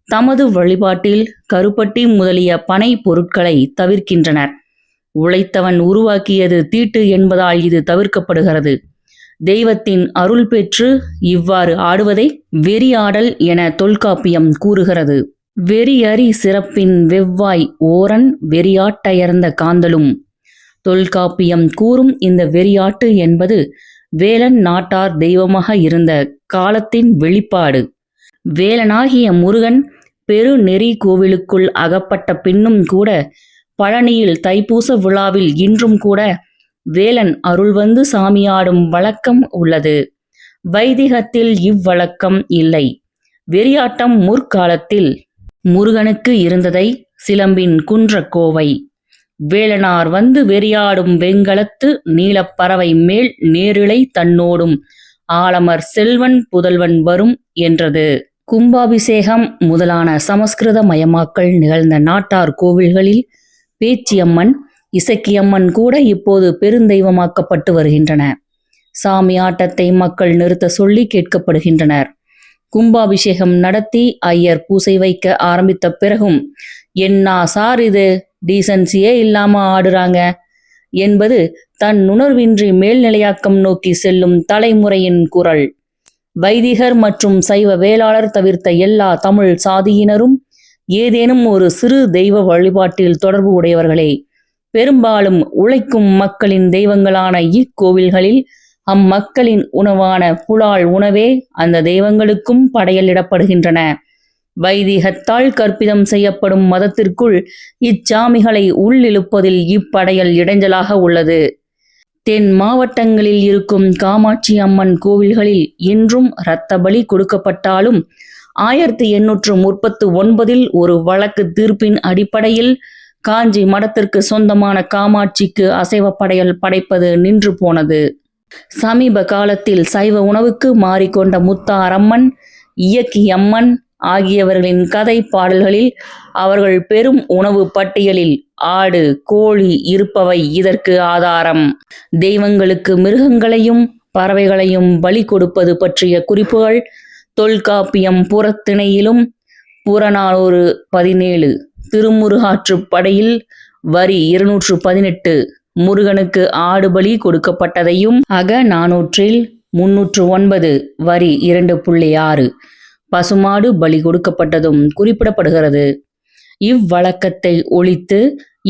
தமது வழிபாட்டில் கருப்பட்டி முதலிய பனை பொருட்களை தவிர்க்கின்றனர். உழைத்தவன் உருவாக்கியது தீட்டு என்பதால் இது தவிர்க்கப்படுகிறது. தெய்வத்தின் அருள் பெற்று இவ்வாறு ஆடுவதை வெறியாடல் என தொல்காப்பியம் கூறுகிறது. வெறியறி சிறப்பின் வெவ்வாய் ஓரன் வெறியாட்டயர்ந்த காந்தலும். தொல்காப்பியம் கூறும் இந்த வெறியாட்டு என்பது வேலன் நாட்டார் தெய்வமாக இருந்த காலத்தின் வெளிப்பாடு. வேலனாகிய முருகன் பெருநெறி கோவிலுக்குள் அகப்பட்ட பின்னும் கூட பழனியில் தைப்பூச விழாவில் இன்றும் கூட வேலன் அருள் வந்து சாமியாடும் வழக்கம் உள்ளது. வைதிகத்தில் இவ்வழக்கம் இல்லை. வெறியாட்டம் முற்காலத்தில் முருகனுக்கு இருந்ததை சிலம்பின் குன்ற கோவை. வேலனார் வந்து வெறியாடும் வெங்கலத்து நீலப்பறவை மேல் நேரிழை தன்னோடும் ஆலமர் செல்வன் புதல்வன் வரும் என்றது. கும்பாபிஷேகம் முதலான சமஸ்கிருத மயமாக்கல் நிகழ்ந்த நாட்டார் கோவில்களில் பேச்சியம்மன் இசக்கியம்மன் கூட இப்போது பெருந்தெய்வமாக்கப்பட்டு வருகின்றன. சாமி ஆட்டத்தை மக்கள் நிறுத்த சொல்லி கேட்கப்படுகின்றனர். கும்பாபிஷேகம் நடத்தி ஐயர் பூசை வைக்க ஆரம்பித்த பிறகும் என்னா சார் இது டீசன்சியே இல்லாம ஆடுறாங்க என்பது தன் உணர்வின்றி மேல்நிலையாக்கம் நோக்கி செல்லும் தலைமுறையின் குரல். வைதிகர் மற்றும் சைவ வேளாளர் தவிர்த்த எல்லா தமிழ் சாதியினரும் ஏதேனும் ஒரு சிறு தெய்வ வழிபாட்டில் தொடர்பு உடையவர்களே. பெரும்பாலும் உழைக்கும் மக்களின் தெய்வங்களான இக்கோவில்களில் அம்மக்களின் உணவான புலால் உணவே அந்த தெய்வங்களுக்கும் படையலிடப்படுகின்றன. வைதிகத்தால் கற்பிதம் செய்யப்படும் மதத்திற்குள் இச்சாமிகளை உள்ளிழுப்பதில் இப்படையல் இடைஞ்சலாக உள்ளது. தென் மாவட்டங்களில் இருக்கும் காமாட்சி அம்மன் கோவில்களில் இன்றும் இரத்த பலி கொடுக்கப்பட்டாலும் 1839 ஒரு வழக்கு தீர்ப்பின் அடிப்படையில் காஞ்சி மடத்திற்கு சொந்தமான காமாட்சிக்கு அசைவ படையல் படைப்பது நின்று போனது. சமீப காலத்தில் சைவ உணவுக்கு மாறிக்கொண்ட முத்தாரம்மன், இயக்கியம்மன் ஆகியவர்களின் கதை பாடல்களில் அவர்கள் பெரும் உணவு பட்டியலில் ஆடு கோழி இருப்பவை இதற்கு ஆதாரம். தெய்வங்களுக்கு மிருகங்களையும் பறவைகளையும் பலி கொடுப்பது பற்றிய குறிப்புகள் தொல்காப்பியம் புறத்திணையிலும் புறநானூறு 17 திருமுருகாற்றுப்படையில் வரி 218 முருகனுக்கு ஆடு பலி கொடுக்கப்பட்டதையும், அகநானூற்றில் 309 வரி 2.6 பசுமாடு பலி கொடுக்கப்பட்டதும் குறிப்பிடப்படுகிறது. இவ்வழக்கத்தை ஒழித்து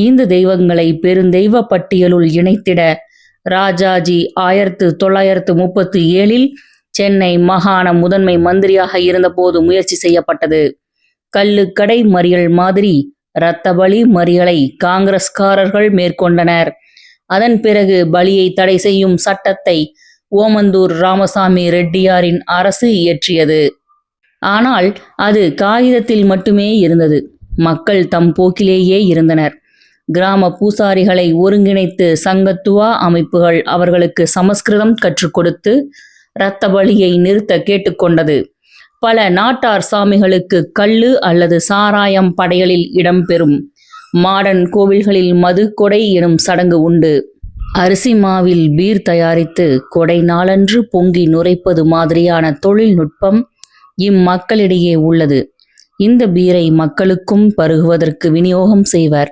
இந்த தெய்வங்களை பெருந்தெய்வ பட்டியலுள் இணைத்திட ராஜாஜி 1937 சென்னை மாகாண முதன்மை மந்திரியாக இருந்தபோது முயற்சி செய்யப்பட்டது. கள்ளுக்கடை மறியல் மாதிரி இரத்த பலி மறியலை காங்கிரஸ்காரர்கள் மேற்கொண்டனர். அதன் பிறகு பலியை தடை செய்யும் சட்டத்தை ஓமந்தூர் ராமசாமி ரெட்டியாரின் அரசு இயற்றியது. ஆனால் அது காகிதத்தில் மட்டுமே இருந்தது. மக்கள் தம் போக்கிலேயே இருந்தனர். கிராம பூசாரிகளை ஒருங்கிணைத்து சங்கத்துவா அமைப்புகள் அவர்களுக்கு சமஸ்கிருதம் கற்றுக் கொடுத்து இரத்த பலியை நிறுத்த கேட்டுக்கொண்டது. பல நாட்டார் சாமிகளுக்கு கள்ளு அல்லது சாராயம் படையலில் இடம்பெறும். மாடன் கோவில்களில் மது கொடை எனும் சடங்கு உண்டு. அரிசி மாவில் பீர் தயாரித்து கொடை நாளன்று பொங்கி நுரைப்பது மாதிரியான தொழில்நுட்பம் இம்மக்களிடையே உள்ளது. இந்த பீரை மக்களுக்கும் பருகுவதற்கு விநியோகம் செய்வர்.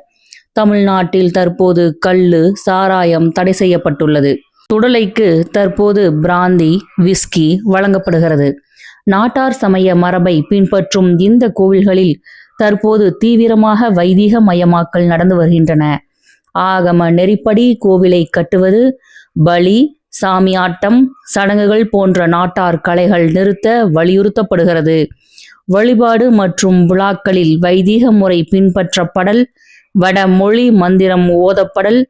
தமிழ்நாட்டில் தற்போது கள்ளு சாராயம் தடை செய்யப்பட்டுள்ளது. துடலைக்கு தற்போது பிராந்தி விஸ்கி வழங்கப்படுகிறது. நாட்டார் சமய மரபை பின்பற்றும் இந்த கோவில்களில் தற்போது தீவிரமாக வைதிக மயமாக்கல் நடந்து வருகின்றன. ஆகம நெறிப்படி கோவிலை கட்டுவது, பலி, சாமியாட்டம், சடங்குகள் போன்ற நாட்டார் கலைகள் நிறுத்த வலியுறுத்தப்படுகிறது. வழிபாடு மற்றும் விழாக்களில் வைதிக முறை பின்பற்றப்படல், வடமொழி மந்திரம் ஓதப்படல்,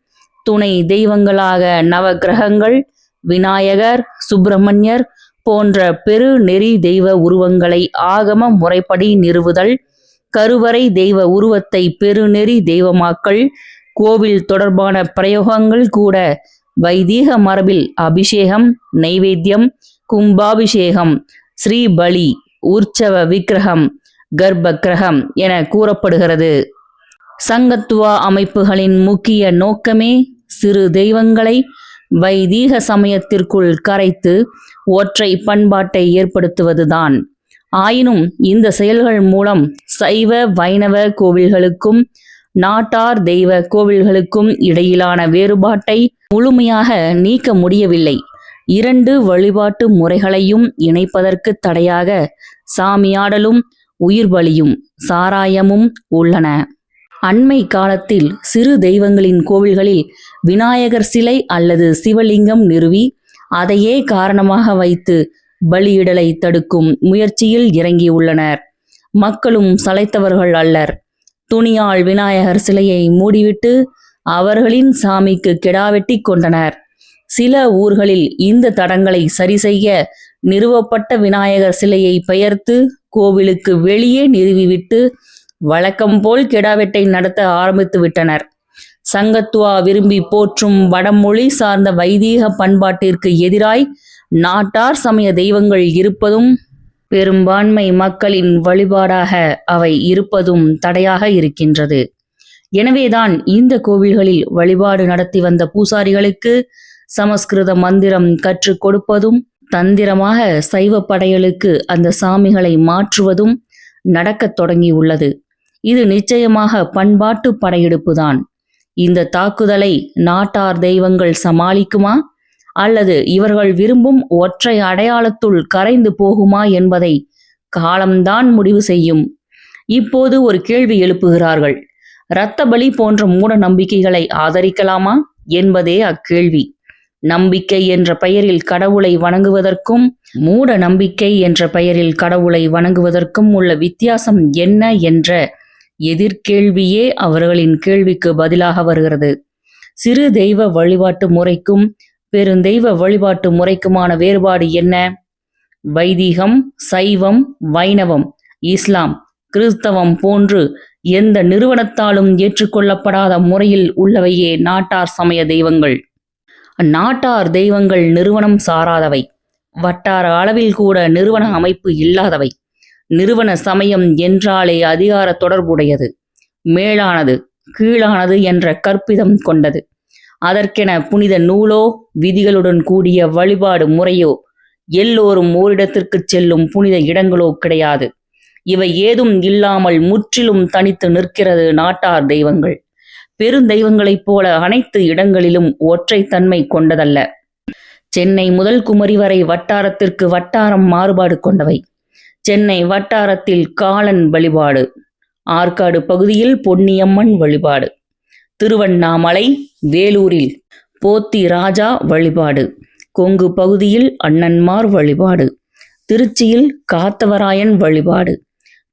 துணை தெய்வங்களாக நவகிரகங்கள், விநாயகர், சுப்பிரமணியர் போன்ற பெரு நெறி தெய்வ உருவங்களை ஆகம முறைப்படி நிறுவுதல், கருவறை தெய்வ உருவத்தை பெருநெறி தெய்வமாக்கல், கோவில் தொடர்பான பிரயோகங்கள் கூட வைதீக மரபில் அபிஷேகம், நைவேத்தியம், கும்பாபிஷேகம், ஸ்ரீபலி, உற்சவ விக்கிரகம், கர்ப்ப கிரகம் என கூறப்படுகிறது. சங்கத்துவா அமைப்புகளின் முக்கிய நோக்கமே சிறு தெய்வங்களை வைதீக சமயத்திற்குள் கரைத்து ஒற்றை பண்பாட்டை ஏற்படுத்துவதுதான். ஆயினும் இந்த செயல்கள் மூலம் சைவ வைணவ கோவில்களுக்கும் நாட்டார் தெய்வ கோவில்களுக்கும் இடையிலான வேறுபாட்டை முழுமையாக நீக்க முடியவில்லை. இரண்டு வழிபாட்டு முறைகளையும் இணைப்பதற்கு தடையாக சாமியாடலும் உயிர் பலியும் சாராயமும் உள்ளன. அண்மை காலத்தில் சிறு தெய்வங்களின் கோவில்களில் விநாயகர் சிலை அல்லது சிவலிங்கம் நிறுவி அதையே காரணமாக வைத்து பலியிடலை தடுக்கும் முயற்சியில் இறங்கியுள்ளனர். மக்களும் சளைத்தவர்கள் அல்லர். துணியால் விநாயகர் சிலையை மூடிவிட்டு அவர்களின் சாமிக்கு கெடாவெட்டி கொண்டனர். சில ஊர்களில் இந்த தடங்களை சரி செய்ய நிறுவப்பட்ட விநாயகர் சிலையை பெயர்த்து கோவிலுக்கு வெளியே நிறுவிவிட்டு வழக்கம் போல் கெடாவெட்டை நடத்த ஆரம்பித்து விட்டனர். சங்கத்துவா விரும்பி போற்றும் வடமொழி சார்ந்த வைதீக பண்பாட்டிற்கு எதிராய் நாட்டார் சமய தெய்வங்கள் இருப்பதும் பெரும்பான்மை மக்களின் வழிபாடாக அவை இருப்பதும் தடையாக இருக்கின்றது. எனவேதான் இந்த கோவில்களில் வழிபாடு நடத்தி வந்த பூசாரிகளுக்கு சமஸ்கிருத மந்திரம் கற்றுக் கொடுப்பதும் தந்திரமாக சைவ படையலுக்கு அந்த சாமிகளை மாற்றுவதும் நடக்கத் தொடங்கியுள்ளது. இது நிச்சயமாக பண்பாட்டு படையெடுப்புதான். இந்த தாக்குதலை நாட்டார் தெய்வங்கள் சமாளிக்குமா அல்லது இவர்கள் விரும்பும் ஒற்றை அடையாளத்துள் கரைந்து போகுமா என்பதை காலம்தான் முடிவு செய்யும். இப்போது ஒரு கேள்வி எழுப்புகிறார்கள். இரத்த பலி போன்ற மூட நம்பிக்கைகளை ஆதரிக்கலாமா என்பதே அக்கேள்வி. நம்பிக்கை என்ற பெயரில் கடவுளை வணங்குவதற்கும் மூட நம்பிக்கை என்ற பெயரில் கடவுளை வணங்குவதற்கும் உள்ள வித்தியாசம் என்ன என்ற எதிர்கேள்வியே அவர்களின் கேள்விக்கு பதிலாக வருகிறது. சிறு தெய்வ வழிபாட்டு முறைக்கும் பெருந்தெய்வ வழிபாட்டு முறைக்குமான வேறுபாடு என்ன? வைதீகம், சைவம், வைணவம், இஸ்லாம், கிறிஸ்தவம் போன்று எந்த நிறுவனத்தாலும் ஏற்றுக்கொள்ளப்படாத முறையில் உள்ளவையே நாட்டார் சமய தெய்வங்கள். நாட்டார் தெய்வங்கள் நிறுவனம் சாராதவை, வட்டார அளவில் கூட நிறுவன அமைப்பு இல்லாதவை. நிறுவன சமயம் என்றாலே அதிகார தொடர்புடையது, மேலானது, கீழானது என்ற கற்பிதம் கொண்டது. அதற்கென புனித நூலோ விதிகளுடன் கூடிய வழிபாடு முறையோ எல்லோரும் ஓரிடத்திற்கு செல்லும் புனித இடங்களோ கிடையாது. இவை ஏதும் இல்லாமல் முற்றிலும் தனித்து நிற்கிறது நாட்டார் தெய்வங்கள். பெருந்தெய்வங்களைப் போல அனைத்து இடங்களிலும் ஒற்றை தன்மை கொண்டதல்ல. சென்னை முதல் குமரி வரை வட்டாரத்திற்கு வட்டாரம் மாறுபாடு கொண்டவை. சென்னை வட்டாரத்தில் காளன் வழிபாடு, ஆற்காடு பகுதியில் பொன்னியம்மன் வழிபாடு, திருவண்ணாமலை வேலூரில் போத்தி ராஜா வழிபாடு, கொங்கு பகுதியில் அண்ணன்மார் வழிபாடு, திருச்சியில் காத்தவராயன் வழிபாடு,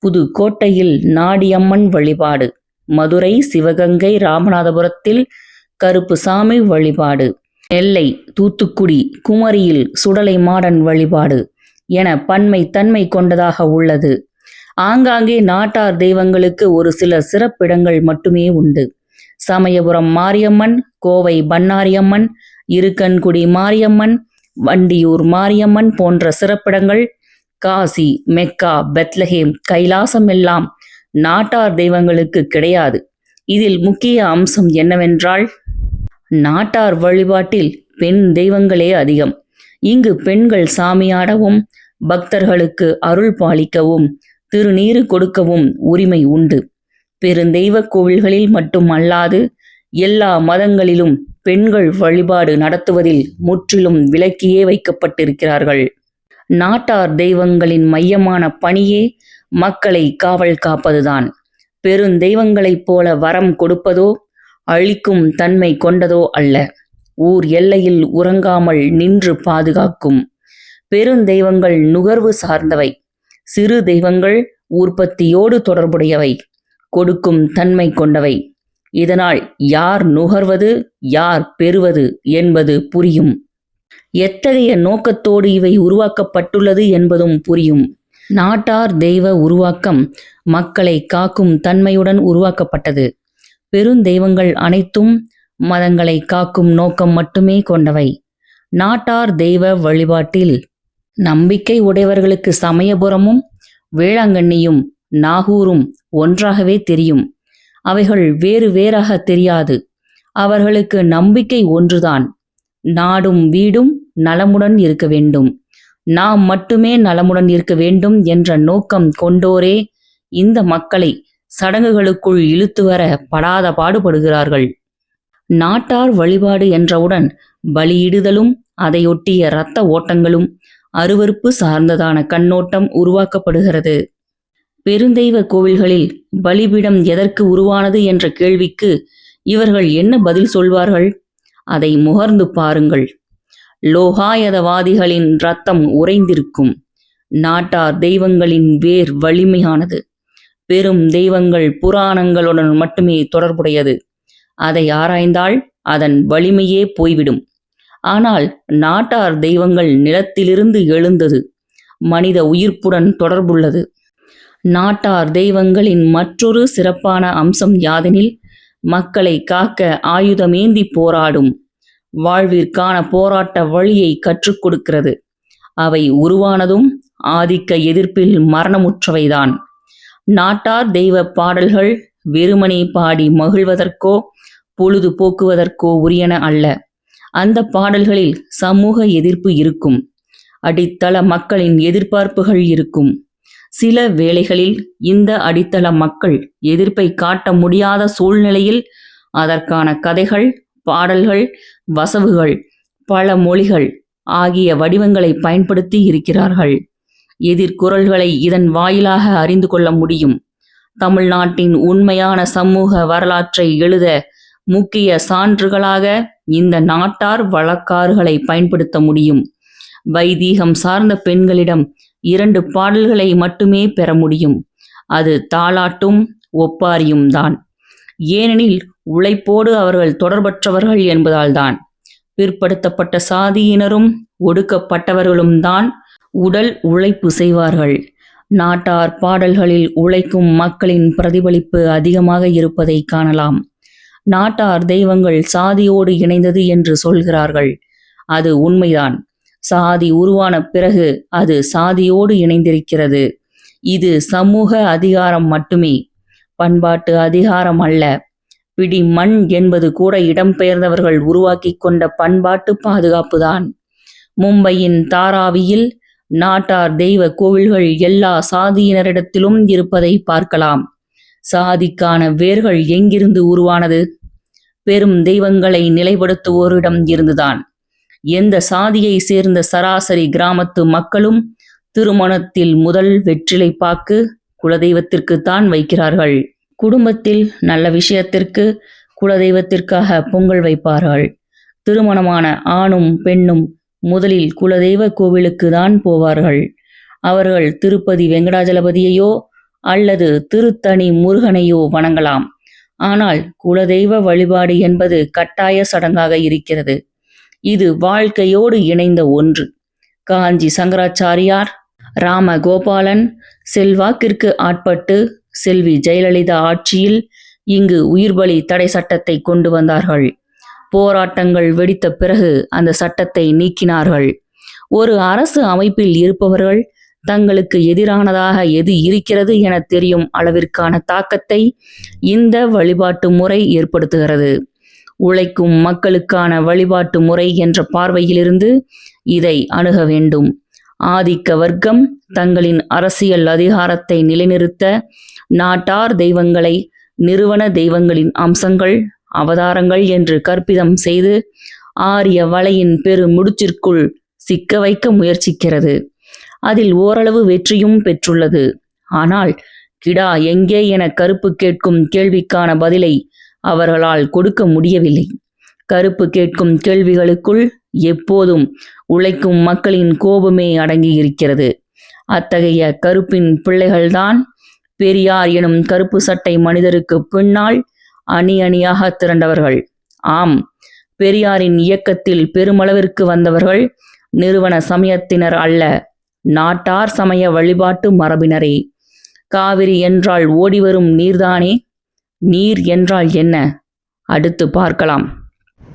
புதுக்கோட்டையில் நாடியம்மன் வழிபாடு, மதுரை சிவகங்கை ராமநாதபுரத்தில் கருப்புசாமி வழிபாடு, நெல்லை தூத்துக்குடி குமரியில் சுடலை மாடன் வழிபாடு என பன்மை தன்மை கொண்டதாக உள்ளது. ஆங்காங்கே நாட்டார் தெய்வங்களுக்கு ஒரு சில சிறப்பிடங்கள் மட்டுமே உண்டு. சமயபுரம் மாரியம்மன், கோவை பண்ணாரியம்மன், இருக்கன்குடி மாரியம்மன், வண்டியூர் மாரியம்மன் போன்ற சிறப்பிடங்கள், காசி, மெக்கா, பெத்லஹேம், கைலாசம் எல்லாம் நாட்டார் தெய்வங்களுக்கு கிடையாது. இதில் முக்கிய அம்சம் என்னவென்றால், நாட்டார் வழிபாட்டில் பெண் தெய்வங்களே அதிகம். இங்கு பெண்கள் சாமியாடவும் பக்தர்களுக்கு அருள் பாலிக்கவும் திருநீறு கொடுக்கவும் உரிமை உண்டு. பெருந்தெய்வ கோவில்களில் மட்டும் அல்லாது எல்லா மதங்களிலும் பெண்கள் வழிபாடு நடத்துவதில் முற்றிலும் விலக்கியே வைக்கப்பட்டிருக்கிறார்கள். நாட்டார் தெய்வங்களின் மையமான பணியே மக்களை காவல் காப்பதுதான். பெருந்தெய்வங்களைப் போல வரம் கொடுப்பதோ அழிக்கும் தன்மை கொண்டதோ அல்ல. ஊர் எல்லையில் உறங்காமல் நின்று பாதுகாக்கும். பெருந்தெய்வங்கள் நுகர்வு சார்ந்தவை. சிறு தெய்வங்கள் உற்பத்தியோடு தொடர்புடையவை, கொடுக்கும் தன்மை கொண்டவை. இதனால் யார் நுகர்வது யார் பெறுவது என்பது புரியும். எத்தகைய நோக்கத்தோடு இவை உருவாக்கப்பட்டுள்ளது என்பதும் புரியும். நாட்டார் தெய்வ உருவாக்கம் மக்களை காக்கும் தன்மையுடன் உருவாக்கப்பட்டது. பெருந்தெய்வங்கள் அனைத்தும் மதங்களை காக்கும் நோக்கம் மட்டுமே கொண்டவை. நாட்டார் தெய்வ வழிபாட்டில் நம்பிக்கை உடையவர்களுக்கு சமயபுரமும் வேளாங்கண்ணியும் நாகூரும் ஒன்றாகவே தெரியும். அவைகள் வேறு வேறாக தெரியாது. அவர்களுக்கு நம்பிக்கை ஒன்றுதான். நாடும் வீடும் நலமுடன் இருக்க வேண்டும், நாம் மட்டுமே நலமுடன் இருக்க வேண்டும் என்ற நோக்கம் கொண்டோரே இந்த மக்களை சடங்குகளுக்குள் இழுத்து வர படாத பாடுபடுகிறார்கள். நாட்டார் வழிபாடு என்றவுடன் பலியிடுதலும் அதையொட்டிய இரத்த ஓட்டங்களும் அருவருப்பு சார்ந்ததான கண்ணோட்டம் உருவாக்கப்படுகிறது. பெருந்தெய்வ கோவில்களில் பலிபீடம் எதற்கு உருவானது என்ற கேள்விக்கு இவர்கள் என்ன பதில் சொல்வார்கள்? அதை முகர்ந்து பாருங்கள். லோகாயதவாதிகளின் இரத்தம் உறைந்திருக்கும். நாட்டார் தெய்வங்களின் வேர் வலிமையானது. பெரும் தெய்வங்கள் புராணங்களுடன் மட்டுமே தொடர்புடையது. அதை ஆராய்ந்தால் அதன் வலிமையே போய்விடும். ஆனால் நாட்டார் தெய்வங்கள் நிலத்திலிருந்து எழுந்தது, மனித உயிர்ப்புடன் தொடர்புள்ளது. நாட்டார் தெய்வங்களின் மற்றொரு சிறப்பான அம்சம் யாதெனில், மக்களை காக்க ஆயுதமேந்தி போராடும், வாழ்விற்கான போராட்ட வழியை கற்றுக் கொடுக்கிறது. அவை உருவானதும் ஆதிக்க எதிர்ப்பில் மரணமுற்றவைதான். நாட்டார் தெய்வ பாடல்கள் வெறுமனே பாடி மகிழ்வதற்கோ பொழுது போக்குவதற்கோ உரியன அல்ல. அந்த பாடல்களில் சமூக எதிர்ப்பு இருக்கும். அடித்தள மக்களின் எதிர்பார்ப்புகள் இருக்கும். சில வேளைகளில் இந்த அடித்தள மக்கள் எதிர்ப்பை காட்ட முடியாத சூழ்நிலையில் அதற்கான கதைகள், பாடல்கள், வசவுகள், பல மொழிகள் ஆகிய வடிவங்களை பயன்படுத்தி இருக்கிறார்கள். எதிர்குரல்களை இதன் வாயிலாக அறிந்து கொள்ள முடியும். தமிழ்நாட்டின் உண்மையான சமூக வரலாற்றை எழுத முக்கிய சான்றுகளாக இந்த நாட்டார் வழக்காறுகளை பயன்படுத்த முடியும். வைதீகம் சார்ந்த பெண்களிடம் 2 பாடல்களை மட்டுமே பெற முடியும். அது தாலாட்டும் ஒப்பாரியும் தான். ஏனெனில் உழைப்போடு அவர்கள் தொடர்பற்றவர்கள் என்பதால்தான். பிற்படுத்தப்பட்ட சாதியினரும் ஒடுக்கப்பட்டவர்களும் தான் உடல் உழைப்பு செய்வார்கள். நாட்டார் பாடல்களில் உழைக்கும் மக்களின் பிரதிபலிப்பு அதிகமாக இருப்பதை காணலாம். நாட்டார் தெய்வங்கள் சாதியோடு இணைந்தது என்று சொல்கிறார்கள். அது உண்மைதான். சாதி உருவான பிறகு அது சாதியோடு இணைந்திருக்கிறது. இது சமூக அதிகாரம் மட்டுமே, பண்பாட்டு அதிகாரம் அல்ல. பிடி மண் என்பது கூட இடம்பெயர்ந்தவர்கள் உருவாக்கி கொண்ட பண்பாட்டு பாதுகாப்புதான். மும்பையின் தாராவியில் நாட்டார் தெய்வ கோவில்கள் எல்லா சாதியினரிடத்திலும் இருப்பதை பார்க்கலாம். சாதிக்கான வேர்கள் எங்கிருந்து உருவானது? பெரும் தெய்வங்களை நிலைப்படுத்துவோரிடம் இருந்துதான். எந்த சாதியை சேர்ந்த சராசரி கிராமத்து மக்களும் திருமணத்தில் முதல் வெற்றிலை பாக்கு குலதெய்வத்திற்குத்தான் வைக்கிறார்கள். குடும்பத்தில் நல்ல விஷயத்திற்கு குலதெய்வத்திற்காக பொங்கல் வைப்பார்கள். திருமணமான ஆணும் பெண்ணும் முதலில் குலதெய்வ கோவிலுக்கு தான் போவார்கள். அவர்கள் திருப்பதி வெங்கடாஜலபதியையோ அல்லது திருத்தணி முருகனையோ வணங்கலாம். ஆனால் குலதெய்வ வழிபாடு என்பது கட்டாய சடங்காக இருக்கிறது. இது வாழ்க்கையோடு இணைந்த ஒன்று. காஞ்சி சங்கராச்சாரியார், ராமகோபாலன் செல்வாக்கிற்கு ஆட்பட்டு செல்வி ஜெயலலிதா ஆட்சியில் இங்கு உயிர்பலி தடை சட்டத்தை கொண்டு வந்தார்கள். போராட்டங்கள் வெடித்த பிறகு அந்த சட்டத்தை நீக்கினார்கள். ஒரு அரசு அமைப்பில் இருப்பவர்கள் தங்களுக்கு எதிரானதாக எது இருக்கிறது என தெரியும் அளவிற்கான தாக்கத்தை இந்த வழிபாட்டு முறை ஏற்படுத்துகிறது. உழைக்கும் மக்களுக்கான வழிபாட்டு முறை என்ற பார்வையிலிருந்து இதை அணுக வேண்டும். ஆதிக்க வர்க்கம் தங்களின் அரசியல் அதிகாரத்தை நிலைநிறுத்த நாட்டார் தெய்வங்களை நிறுவன தெய்வங்களின் அம்சங்கள், அவதாரங்கள் என்று கற்பிதம் செய்து ஆரிய வலையின் பெரு முடிச்சிற்குள் சிக்க வைக்க முயற்சிக்கிறது. அதில் ஓரளவு வெற்றியும் பெற்றுள்ளது. ஆனால் கிடா எங்கே என கருப்பு கேட்கும் கேள்விக்கான பதிலை அவர்களால் கொடுக்க முடியவில்லை. கருப்பு கேட்கும் கேள்விகளுக்குள் எப்போதும் உழைக்கும் மக்களின் கோபமே அடங்கியிருக்கிறது. அத்தகைய கருப்பின் பிள்ளைகள்தான் பெரியார் எனும் கருப்பு சட்டை மனிதருக்கு பின்னால் அணி அணியாக திரண்டவர்கள். ஆம், பெரியாரின் இயக்கத்தில் பெருமளவிற்கு வந்தவர்கள் நிறுவன சமயத்தினர் அல்ல, நாட்டார் சமய வழிபாட்டு மரபினரே. காவிரி என்றால் ஓடிவரும் நீர்தானே? நீர் என்றால் என்ன? அடுத்து பார்க்கலாம்.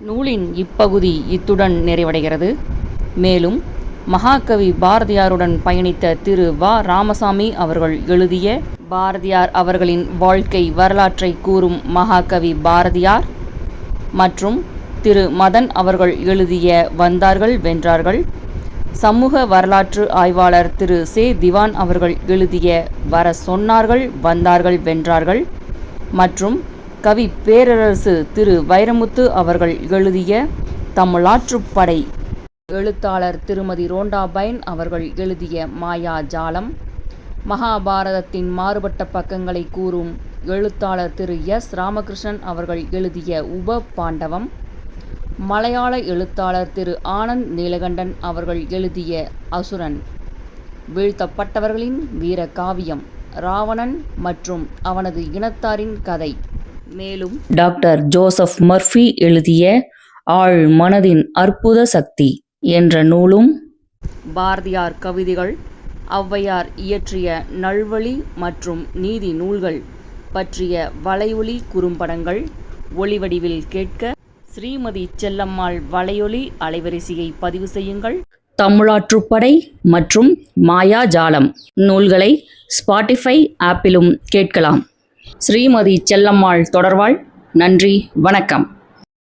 நூலின் இப்பகுதி இத்துடன் நிறைவடைகிறது. மேலும் மகாகவி பாரதியாருடன் பயணித்த திரு வ. ராமசாமி அவர்கள் எழுதிய பாரதியார் அவர்களின் வாழ்க்கை வரலாற்றை கூறும் மகாகவி பாரதியார் மற்றும் திரு மதன் அவர்கள் எழுதிய வந்தார்கள் வென்றார்கள், சமூக வரலாற்று ஆய்வாளர் திரு சே. திவான் அவர்கள் எழுதிய வர சொன்னார்கள் வந்தார்கள் வென்றார்கள் மற்றும் கவி பேரரசு திரு வைரமுத்து அவர்கள் எழுதிய தமிழாற்றுப்படை, எழுத்தாளர் திருமதி ரோண்டா பைன் அவர்கள் எழுதிய மாயாஜாலம், மகாபாரதத்தின் மாறுபட்ட பக்கங்களை கூறும் எழுத்தாளர் திரு எஸ். ராமகிருஷ்ணன் அவர்கள் எழுதிய உப பாண்டவம், மலையாள எழுத்தாளர் திரு ஆனந்த் நீலகண்டன் அவர்கள் எழுதிய அசுரன், வீழ்த்தப்பட்டவர்களின் வீர காவியம், ராவணன் மற்றும் அவனது இனத்தாரின் கதை, மேலும் டாக்டர் ஜோசப் மர்ஃபி எழுதிய ஆழ் மனதின் அற்புத சக்தி என்ற நூலும், பாரதியார் கவிதைகள், ஔவையார் இயற்றிய நல்வழி மற்றும் நீதி நூல்கள் பற்றிய வலையொலி குறும்படங்கள் ஒளிவடிவில் கேட்க ஸ்ரீமதி செல்லம்மாள் வலையொலி அலைவரிசையை பதிவு செய்யுங்கள். தமிழாற்றுப்படை மற்றும் மாயாஜாலம் நூல்களை ஸ்பாட்டிஃபை ஆப்பிலும் கேட்கலாம். ஸ்ரீமதி செல்லம்மாள் தொடர்வாள். நன்றி, வணக்கம்.